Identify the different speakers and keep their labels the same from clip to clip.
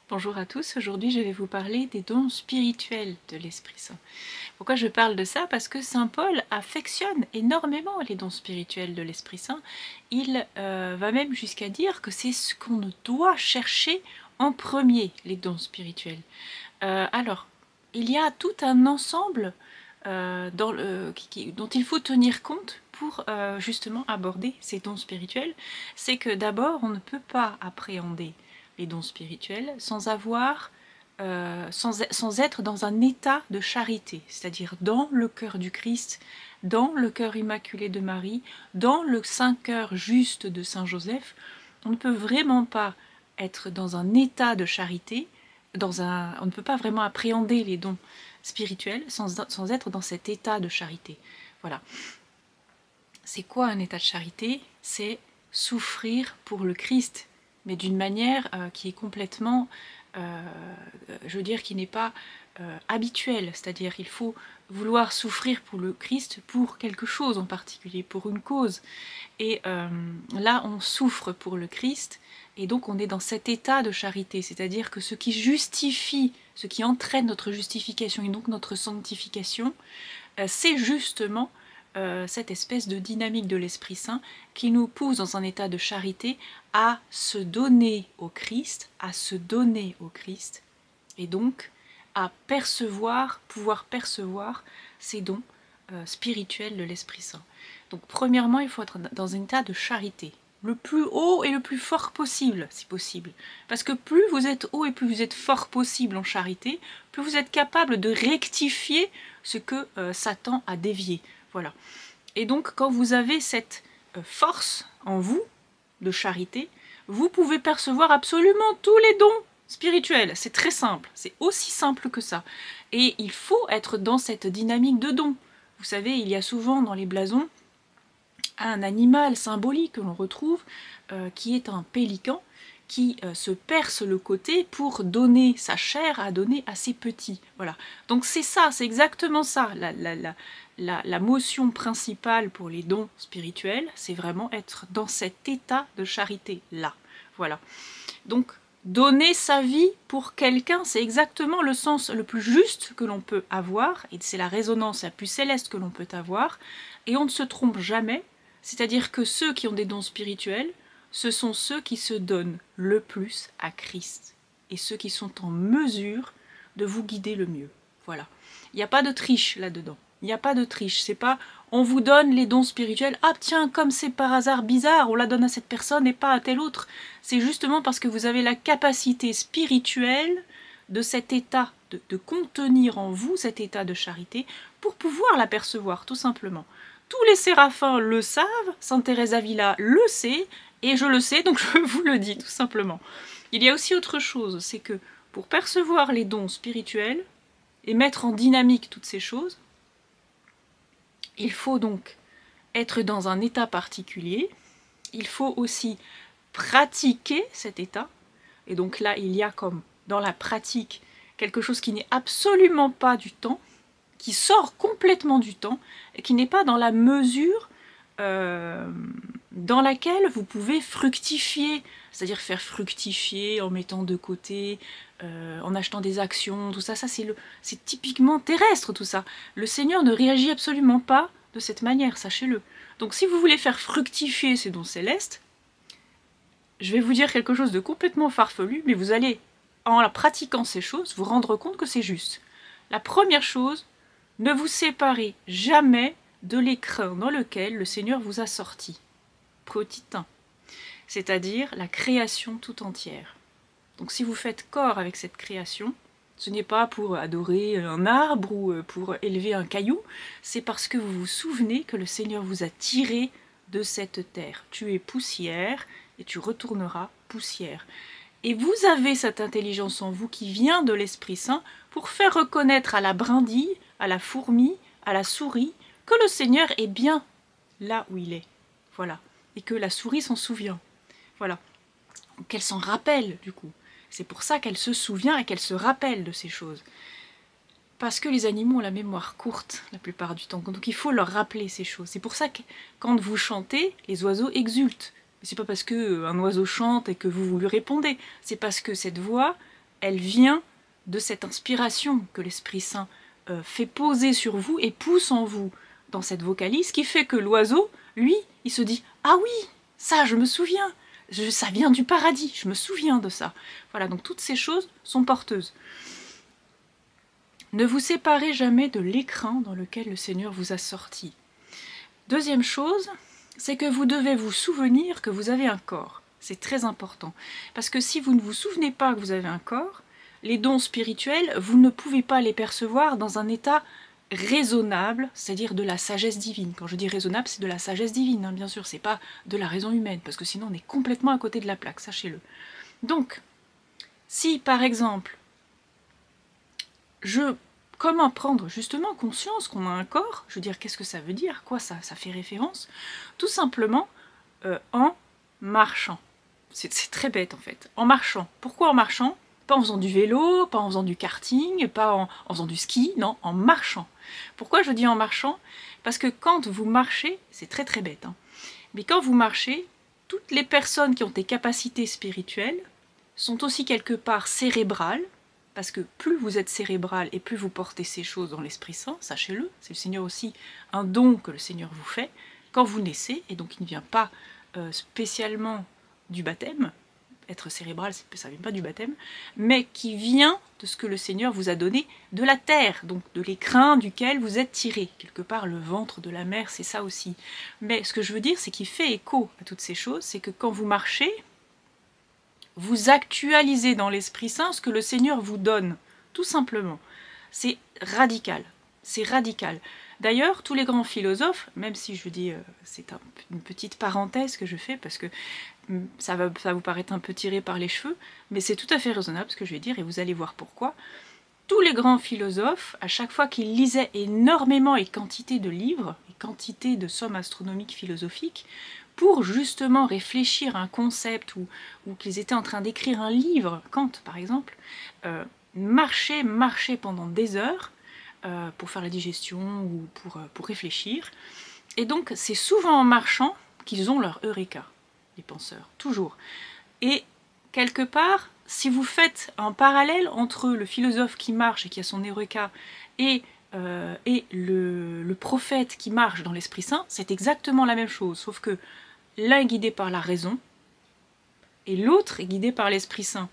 Speaker 1: Bonjour à tous, aujourd'hui je vais vous parler des dons spirituels de l'Esprit Saint. Pourquoi je parle de ça? Parce que Saint Paul affectionne énormément les dons spirituels de l'Esprit Saint. Il va même jusqu'à dire que c'est ce qu'on doit chercher en premier, les dons spirituels. Alors, il y a tout un ensemble dont il faut tenir compte pour justement aborder ces dons spirituels. C'est que d'abord, on ne peut pas appréhender les dons spirituels sans être dans un état de charité, c'est-à-dire dans le cœur du Christ, dans le cœur immaculé de Marie, dans le saint cœur juste de Saint Joseph. On ne peut vraiment pas être dans un état de charité, on ne peut pas vraiment appréhender les dons spirituels sans être dans cet état de charité. Voilà. C'est quoi un état de charité? C'est souffrir pour le Christ, mais d'une manière qui est complètement, je veux dire, qui n'est pas habituelle. C'est-à-dire qu'il faut vouloir souffrir pour le Christ pour quelque chose en particulier, pour une cause. Et là, on souffre pour le Christ, et donc on est dans cet état de charité, c'est-à-dire que ce qui justifie, ce qui entraîne notre justification et donc notre sanctification, c'est justement cette espèce de dynamique de l'Esprit Saint qui nous pousse dans un état de charité à se donner au Christ, et donc à pouvoir percevoir ces dons spirituels de l'Esprit Saint. Donc premièrement, il faut être dans un état de charité, le plus haut et le plus fort possible, si possible. Parce que plus vous êtes haut et plus vous êtes fort possible en charité, plus vous êtes capable de rectifier ce que Satan a dévié. Voilà. Et donc, quand vous avez cette force en vous, de charité, vous pouvez percevoir absolument tous les dons spirituels. C'est très simple, c'est aussi simple que ça. Et il faut être dans cette dynamique de dons. Vous savez, il y a souvent dans les blasons un animal symbolique que l'on retrouve, qui est un pélican, qui se perce le côté pour donner sa chair à donner à ses petits. Voilà. Donc c'est ça, c'est exactement ça. La motion principale pour les dons spirituels, c'est vraiment être dans cet état de charité-là. Voilà. Donc donner sa vie pour quelqu'un, c'est exactement le sens le plus juste que l'on peut avoir, et c'est la résonance la plus céleste que l'on peut avoir, et on ne se trompe jamais. C'est-à-dire que ceux qui ont des dons spirituels, ce sont ceux qui se donnent le plus à Christ et ceux qui sont en mesure de vous guider le mieux. Voilà. Il n'y a pas de triche là-dedans. Il n'y a pas de triche. C'est pas on vous donne les dons spirituels, ah tiens, comme c'est par hasard bizarre, on la donne à cette personne et pas à telle autre. C'est justement parce que vous avez la capacité spirituelle de cet état, de contenir en vous cet état de charité pour pouvoir l'apercevoir, tout simplement. Tous les séraphins le savent, Sainte Thérèse d'Avila le sait, et je le sais, donc je vous le dis tout simplement. Il y a aussi autre chose, c'est que pour percevoir les dons spirituels et mettre en dynamique toutes ces choses, il faut donc être dans un état particulier, il faut aussi pratiquer cet état, et donc là il y a comme dans la pratique quelque chose qui n'est absolument pas du temps, qui sort complètement du temps et qui n'est pas dans la mesure dans laquelle vous pouvez fructifier, c'est-à-dire faire fructifier en mettant de côté, en achetant des actions, tout ça, c'est typiquement terrestre tout ça. Le Seigneur ne réagit absolument pas de cette manière, sachez-le. Donc si vous voulez faire fructifier ces dons célestes, je vais vous dire quelque chose de complètement farfelu, mais vous allez, en la pratiquant ces choses, vous rendre compte que c'est juste. La première chose, ne vous séparez jamais de l'écrin dans lequel le Seigneur vous a sorti. Petit 1. C'est-à-dire la création tout entière. Donc si vous faites corps avec cette création, ce n'est pas pour adorer un arbre ou pour élever un caillou, c'est parce que vous vous souvenez que le Seigneur vous a tiré de cette terre. Tu es poussière et tu retourneras poussière. Et vous avez cette intelligence en vous qui vient de l'Esprit Saint pour faire reconnaître à la brindille, à la fourmi, à la souris, que le Seigneur est bien là où il est. Voilà. Et que la souris s'en souvient. Voilà. Qu'elle s'en rappelle, du coup. C'est pour ça qu'elle se souvient et qu'elle se rappelle de ces choses. Parce que les animaux ont la mémoire courte, la plupart du temps. Donc il faut leur rappeler ces choses. C'est pour ça que quand vous chantez, les oiseaux exultent. C'est pas parce qu'un oiseau chante et que vous lui répondez. C'est parce que cette voix, elle vient de cette inspiration que l'Esprit Saint fait poser sur vous et pousse en vous dans cette vocalise, qui fait que l'oiseau, lui, il se dit « Ah oui, ça, je me souviens, ça vient du paradis, je me souviens de ça. » Voilà, donc toutes ces choses sont porteuses. Ne vous séparez jamais de l'écrin dans lequel le Seigneur vous a sorti. Deuxième chose, c'est que vous devez vous souvenir que vous avez un corps. C'est très important. Parce que si vous ne vous souvenez pas que vous avez un corps, les dons spirituels, vous ne pouvez pas les percevoir dans un état raisonnable, c'est-à-dire de la sagesse divine. Quand je dis raisonnable, c'est de la sagesse divine, hein, bien sûr, c'est pas de la raison humaine, parce que sinon on est complètement à côté de la plaque, sachez-le. Donc, si par exemple, comment prendre justement conscience qu'on a un corps, je veux dire, qu'est-ce que ça veut dire, quoi ça fait référence? Tout simplement en marchant. C'est très bête en fait, en marchant. Pourquoi en marchant? Pas en faisant du vélo, pas en faisant du karting, pas en faisant du ski, non, en marchant. Pourquoi je dis en marchant? Parce que quand vous marchez, c'est très très bête, hein, mais quand vous marchez, toutes les personnes qui ont des capacités spirituelles sont aussi quelque part cérébrales, parce que plus vous êtes cérébral et plus vous portez ces choses dans l'Esprit Saint, sachez-le, c'est le Seigneur aussi un don que le Seigneur vous fait quand vous naissez, et donc il ne vient pas spécialement du baptême, être cérébral, ça ne vient pas du baptême, mais qui vient de ce que le Seigneur vous a donné de la terre, donc de l'écrin duquel vous êtes tiré. Quelque part, le ventre de la mer, c'est ça aussi. Mais ce que je veux dire, c'est qu'il fait écho à toutes ces choses, c'est que quand vous marchez, vous actualisez dans l'Esprit Saint ce que le Seigneur vous donne, tout simplement. C'est radical, c'est radical. D'ailleurs, tous les grands philosophes, même si je dis, c'est une petite parenthèse que je fais, parce que ça va vous paraître un peu tiré par les cheveux, mais c'est tout à fait raisonnable ce que je vais dire, et vous allez voir pourquoi. Tous les grands philosophes, à chaque fois qu'ils lisaient énormément et quantité de livres, et quantité de sommes astronomiques philosophiques, pour justement réfléchir à un concept, ou qu'ils étaient en train d'écrire un livre, Kant par exemple, marchaient pendant des heures, pour faire la digestion ou pour réfléchir. Et donc c'est souvent en marchant qu'ils ont leur eureka, les penseurs, toujours. Et quelque part, si vous faites un parallèle entre le philosophe qui marche et qui a son eureka et le prophète qui marche dans l'Esprit Saint, c'est exactement la même chose, sauf que l'un est guidé par la raison et l'autre est guidé par l'Esprit Saint.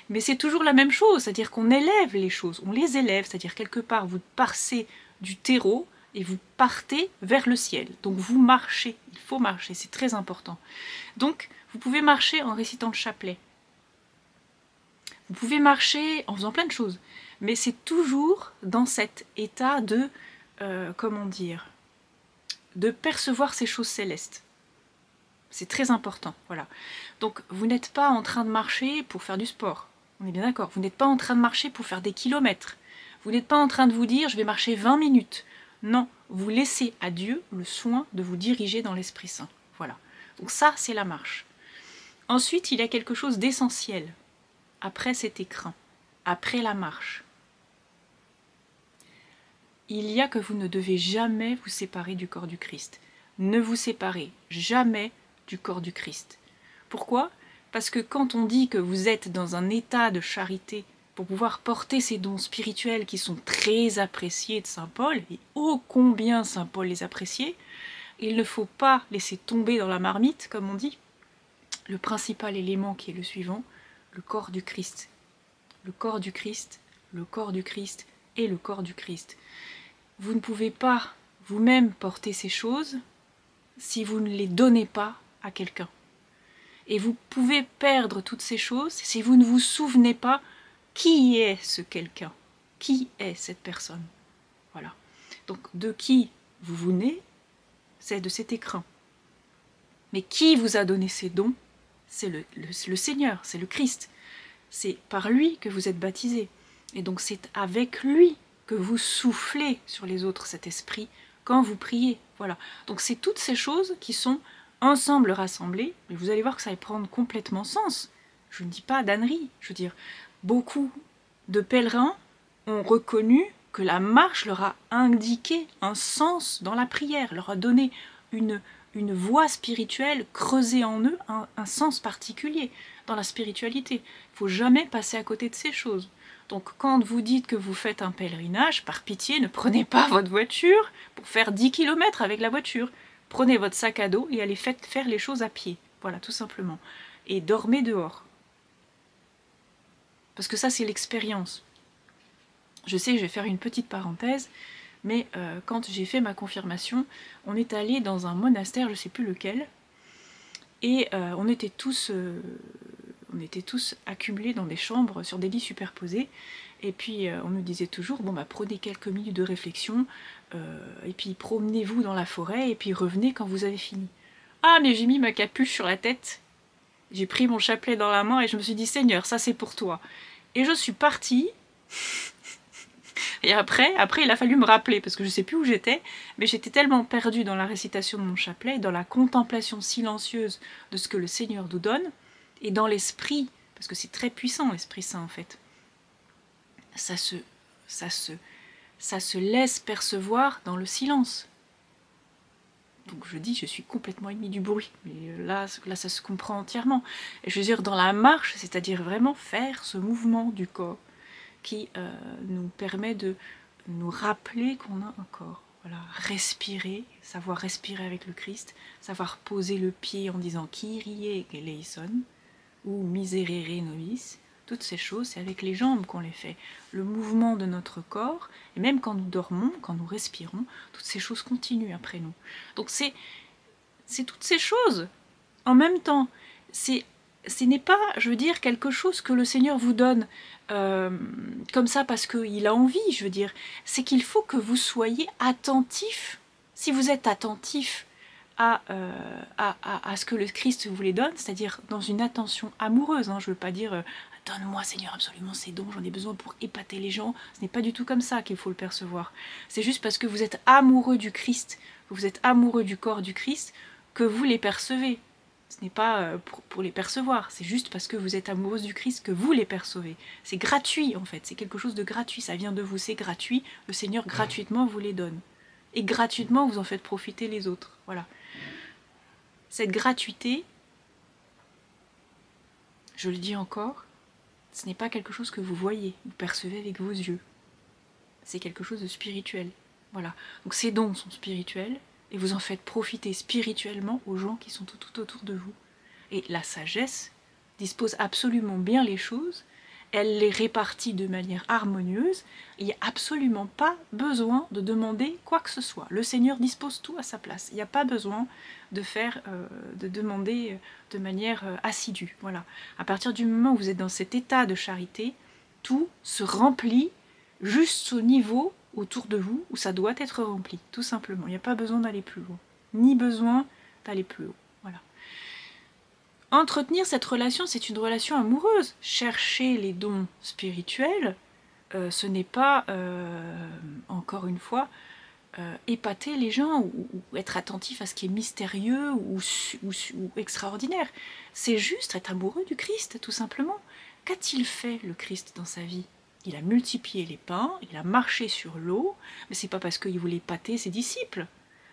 Speaker 1: Mais c'est toujours la même chose, c'est-à-dire qu'on élève les choses, on les élève, c'est-à-dire quelque part vous passez du terreau et vous partez vers le ciel. Donc vous marchez, il faut marcher, c'est très important. Donc vous pouvez marcher en récitant le chapelet. Vous pouvez marcher en faisant plein de choses, mais c'est toujours dans cet état de, comment dire, de percevoir ces choses célestes. C'est très important, voilà. Donc vous n'êtes pas en train de marcher pour faire du sport, on est bien d'accord. Vous n'êtes pas en train de marcher pour faire des kilomètres. Vous n'êtes pas en train de vous dire je vais marcher 20 minutes. Non, vous laissez à Dieu le soin de vous diriger dans l'Esprit Saint. Voilà. Donc ça, c'est la marche. Ensuite, il y a quelque chose d'essentiel. Après cet écrin, après la marche, il y a que vous ne devez jamais vous séparer du corps du Christ. Ne vous séparez jamais du corps du Christ. Pourquoi? Parce que quand on dit que vous êtes dans un état de charité pour pouvoir porter ces dons spirituels qui sont très appréciés de Saint Paul, et ô combien Saint Paul les appréciait, il ne faut pas laisser tomber dans la marmite, comme on dit, le principal élément qui est le suivant, le corps du Christ. Le corps du Christ, le corps du Christ et le corps du Christ. Vous ne pouvez pas vous-même porter ces choses si vous ne les donnez pas à quelqu'un. Et vous pouvez perdre toutes ces choses si vous ne vous souvenez pas qui est ce quelqu'un, qui est cette personne. Voilà. Donc de qui vous venez, c'est de cet écrin. Mais qui vous a donné ces dons? C'est le Seigneur, c'est le Christ. C'est par lui que vous êtes baptisés. Et donc c'est avec lui que vous soufflez sur les autres cet esprit quand vous priez. Voilà. Donc c'est toutes ces choses qui sont ensemble rassemblées, mais vous allez voir que ça va prendre complètement sens. Je ne dis pas d'ânerie, je veux dire, beaucoup de pèlerins ont reconnu que la marche leur a indiqué un sens dans la prière, leur a donné une une voie spirituelle, creuser en eux un sens particulier dans la spiritualité. Il ne faut jamais passer à côté de ces choses. Donc quand vous dites que vous faites un pèlerinage, par pitié, ne prenez pas votre voiture pour faire 10 km avec la voiture. Prenez votre sac à dos et allez faire les choses à pied. Voilà, tout simplement. Et dormez dehors. Parce que ça, c'est l'expérience. Je sais, je vais faire une petite parenthèse, mais quand j'ai fait ma confirmation, on est allé dans un monastère, je ne sais plus lequel, et on était tous accumulés dans des chambres sur des lits superposés, et puis on nous disait toujours, bon bah prenez quelques minutes de réflexion, et puis promenez-vous dans la forêt, et puis revenez quand vous avez fini. Ah mais j'ai mis ma capuche sur la tête, j'ai pris mon chapelet dans la main, et je me suis dit, Seigneur, ça c'est pour toi. Et je suis partie, et après, il a fallu me rappeler, parce que je ne sais plus où j'étais, mais j'étais tellement perdue dans la récitation de mon chapelet, dans la contemplation silencieuse de ce que le Seigneur nous donne, et dans l'esprit, parce que c'est très puissant l'Esprit Saint en fait, ça se laisse percevoir dans le silence. Donc je dis, je suis complètement ennemie du bruit, mais là ça se comprend entièrement. Et je veux dire, dans la marche, c'est-à-dire vraiment faire ce mouvement du corps, qui nous permet de nous rappeler qu'on a un corps. Voilà, respirer, savoir respirer avec le Christ, savoir poser le pied en disant Kyrie eleison ou Miserere nobis. Toutes ces choses, c'est avec les jambes qu'on les fait. Le mouvement de notre corps, et même quand nous dormons, quand nous respirons, toutes ces choses continuent après nous. Donc c'est toutes ces choses en même temps. Ce n'est pas, je veux dire, quelque chose que le Seigneur vous donne comme ça parce qu'il a envie, je veux dire. C'est qu'il faut que vous soyez attentif. Si vous êtes attentif à ce que le Christ vous les donne, c'est-à-dire dans une attention amoureuse, hein, je ne veux pas dire donne-moi Seigneur absolument ces dons, j'en ai besoin pour épater les gens. Ce n'est pas du tout comme ça qu'il faut le percevoir. C'est juste parce que vous êtes amoureux du Christ, que vous êtes amoureux du corps du Christ, que vous les percevez. Ce n'est pas pour les percevoir, c'est juste parce que vous êtes amoureuse du Christ que vous les percevez. C'est gratuit en fait, c'est quelque chose de gratuit, ça vient de vous, c'est gratuit, le Seigneur gratuitement vous les donne. Et gratuitement vous en faites profiter les autres. Voilà. Cette gratuité, je le dis encore, ce n'est pas quelque chose que vous voyez, vous percevez avec vos yeux. C'est quelque chose de spirituel. Voilà. Donc ces dons sont spirituels, et vous en faites profiter spirituellement aux gens qui sont tout autour de vous. Et la sagesse dispose absolument bien les choses, elle les répartit de manière harmonieuse, il n'y a absolument pas besoin de demander quoi que ce soit. Le Seigneur dispose tout à sa place, il n'y a pas besoin de demander de manière assidue. Voilà. À partir du moment où vous êtes dans cet état de charité, tout se remplit juste au niveau autour de vous où ça doit être rempli, tout simplement. Il n'y a pas besoin d'aller plus loin, ni besoin d'aller plus haut. Voilà. Entretenir cette relation, c'est une relation amoureuse. Chercher les dons spirituels, ce n'est pas, encore une fois, épater les gens ou être attentif à ce qui est mystérieux ou extraordinaire. C'est juste être amoureux du Christ, tout simplement. Qu'a-t-il fait le Christ dans sa vie ? Il a multiplié les pains, il a marché sur l'eau, mais c'est pas parce qu'il voulait épater ses disciples,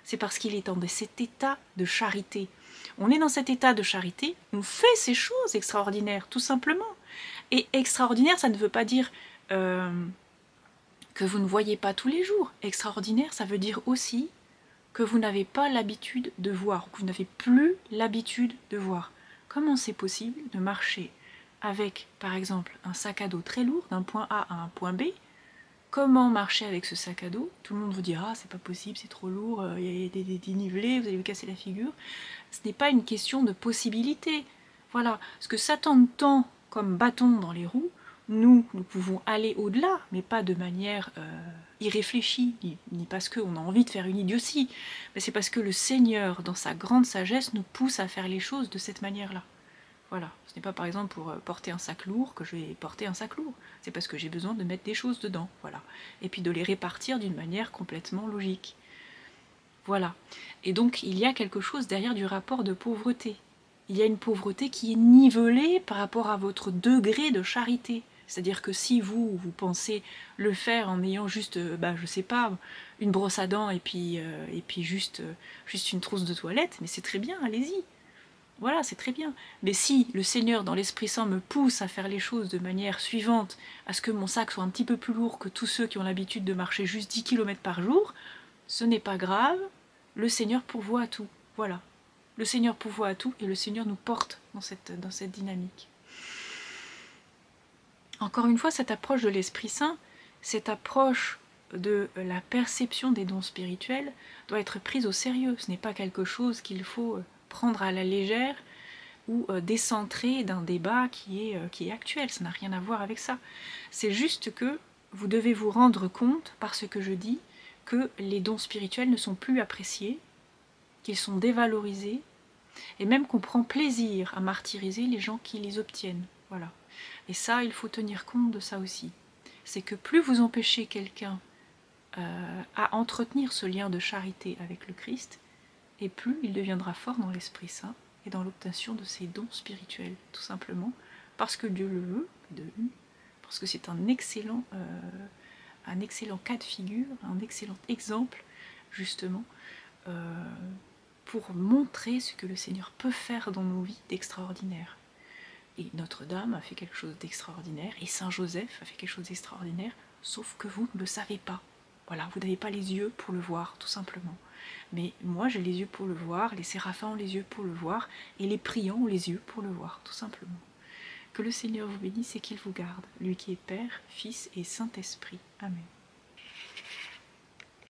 Speaker 1: c'est parce qu'il est dans cet état de charité. On est dans cet état de charité, on fait ces choses extraordinaires, tout simplement. Et extraordinaire, ça ne veut pas dire que vous ne voyez pas tous les jours. Extraordinaire, ça veut dire aussi que vous n'avez pas l'habitude de voir, ou que vous n'avez plus l'habitude de voir. Comment c'est possible de marcher avec, par exemple, un sac à dos très lourd d'un point A à un point B? Comment marcher avec ce sac à dos? Tout le monde vous dira, c'est pas possible, c'est trop lourd, il y a des dénivelés, vous allez vous casser la figure. Ce n'est pas une question de possibilité. Voilà, ce que Satan tend comme bâton dans les roues, nous pouvons aller au-delà, mais pas de manière irréfléchie, ni parce qu'on a envie de faire une idiotie, mais c'est parce que le Seigneur, dans sa grande sagesse, nous pousse à faire les choses de cette manière-là. Voilà, ce n'est pas par exemple pour porter un sac lourd que je vais porter un sac lourd, c'est parce que j'ai besoin de mettre des choses dedans, voilà, et puis de les répartir d'une manière complètement logique. Voilà, et donc il y a quelque chose derrière du rapport de pauvreté. Il y a une pauvreté qui est nivelée par rapport à votre degré de charité. C'est-à-dire que si vous pensez le faire en ayant juste, je sais pas, une brosse à dents et puis juste une trousse de toilette, mais c'est très bien, allez-y. Voilà, c'est très bien. Mais si le Seigneur, dans l'Esprit Saint, me pousse à faire les choses de manière suivante, à ce que mon sac soit un petit peu plus lourd que tous ceux qui ont l'habitude de marcher juste 10 km par jour, ce n'est pas grave, le Seigneur pourvoit à tout. Voilà. Le Seigneur pourvoit à tout et le Seigneur nous porte dans cette dynamique. Encore une fois, cette approche de l'Esprit Saint, cette approche de la perception des dons spirituels doit être prise au sérieux. Ce n'est pas quelque chose qu'il faut prendre à la légère ou décentrer d'un débat qui est actuel. Ça n'a rien à voir avec ça. C'est juste que vous devez vous rendre compte, par ce que je dis, que les dons spirituels ne sont plus appréciés, qu'ils sont dévalorisés, et même qu'on prend plaisir à martyriser les gens qui les obtiennent. Voilà. Et ça, il faut tenir compte de ça aussi. C'est que plus vous empêchez quelqu'un à entretenir ce lien de charité avec le Christ, et plus il deviendra fort dans l'Esprit Saint et dans l'obtention de ses dons spirituels, tout simplement, parce que Dieu le veut, parce que c'est un excellent cas de figure, un excellent exemple, justement, pour montrer ce que le Seigneur peut faire dans nos vies d'extraordinaire. Et Notre-Dame a fait quelque chose d'extraordinaire, et Saint Joseph a fait quelque chose d'extraordinaire, sauf que vous ne le savez pas. Voilà, vous n'avez pas les yeux pour le voir, tout simplement. Mais moi, j'ai les yeux pour le voir, les séraphins ont les yeux pour le voir, et les priants ont les yeux pour le voir, tout simplement. Que le Seigneur vous bénisse et qu'il vous garde, lui qui est Père, Fils et Saint-Esprit. Amen.